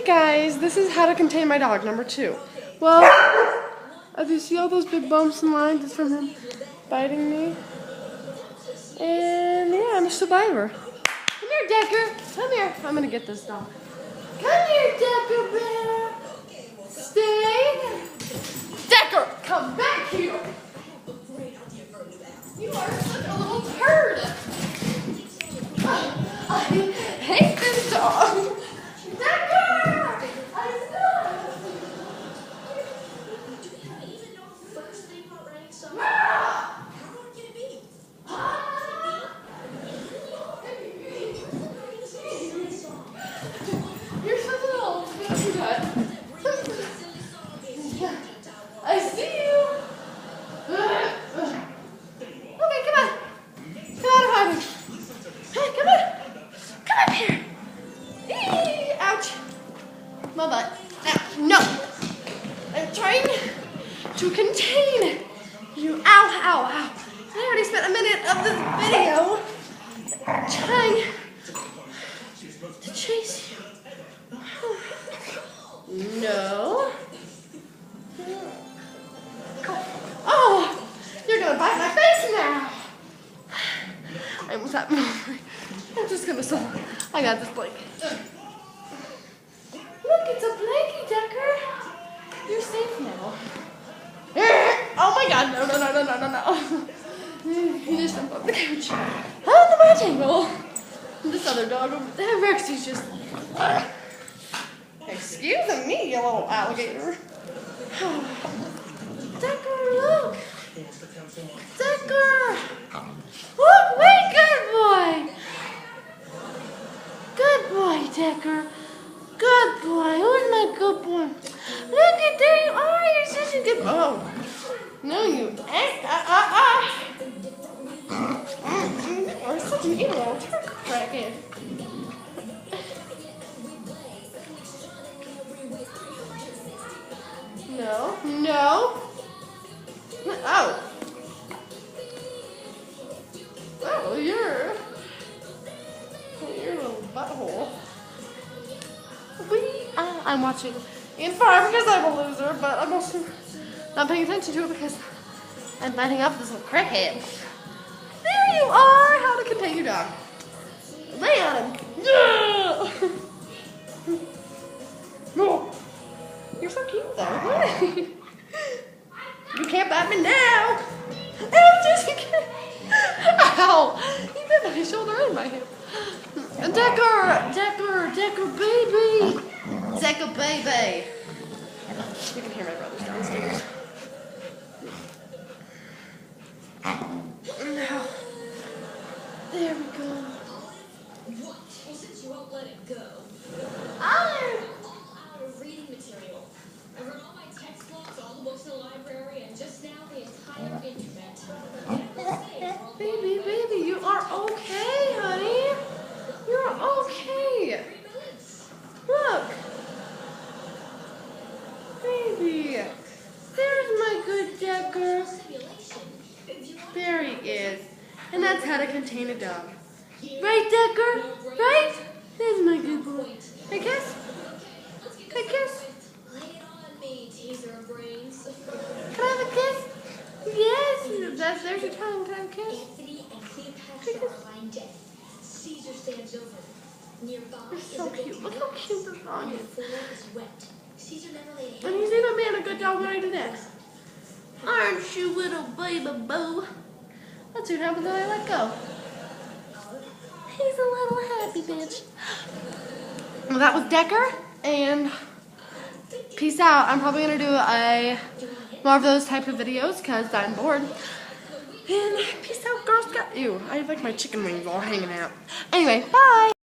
Hey guys, this is how to contain my dog, number 2. Well, as you see all those big bumps and lines, it's from him biting me. And yeah, I'm a survivor. Come here, Decker. Come here. I'm gonna get this dog. Come here, Decker bear. Stay. Decker, come back here. You are such a little turd. I hate this dog. You're such a little filthy nut. I see you. Okay, come on. Come on, honey. Hey, come on. Come up here. Eee, ouch. My butt. No. I'm trying to contain you. Ow, ow, ow. I already spent a minute of this video trying to chase you. No. Oh, you're gonna bite my face now. I almost have. I'm just gonna stop. I got this blanket. Look, it's a blanket, Decker. You're safe now. Oh my God! No, no, no, no, no, no, no. He just jumped on the couch. On the table. This other dog over there, Rex, he's just. Excuse me, you little alligator. Decker, look. Decker. Look, wait, good boy. Good boy, Decker. Good boy. Who's my good boy? Look at there you are. You're such a good boy. Oh. No, you ain't. You're such an evil little turd crackhead. No. No. Oh. Oh, you're a little butthole. I'm watching Ian Farm because I'm a loser, but I'm also not paying attention to it because I'm biting off this little crackhead. There you are! How to contain your dog. Lay on him. No. You're so cute though. You can't bite me now. I'm just kidding. Ow! He bit my shoulder and my hip. Decker baby. Decker baby. You can hear my brothers downstairs. Now, there we go. What? Well, since you won't let it go, I'm all out of reading material. I read all my text blogs, all the books in the library, and just now the entire internet. Baby, you are okay, honey. You're okay. Look. Baby. There's my good Decker. There he is. And that's how to contain a dog. Right, Decker? Right? There's my good boy. Hey, kiss? Hey, kiss? Lay it on me, teaser of brains. Can I have a kiss? Yes. There's your tongue. Can I have a kiss? Anthony and Cleopatra are lying dead. Caesar stands over them. Nearby You're so is a cute. Look how cute this dog and the is. floor is wet. Caesar never laid a And he's even being a good dog right to this. Aren't you, little baby boo? That's what happens when I let go. He's a little happy bitch. Well, that was Decker, and peace out. I'm probably going to do more of those type of videos because I'm bored. And peace out, Girl Scout. Ew, I have like my chicken wings all hanging out. Anyway, bye.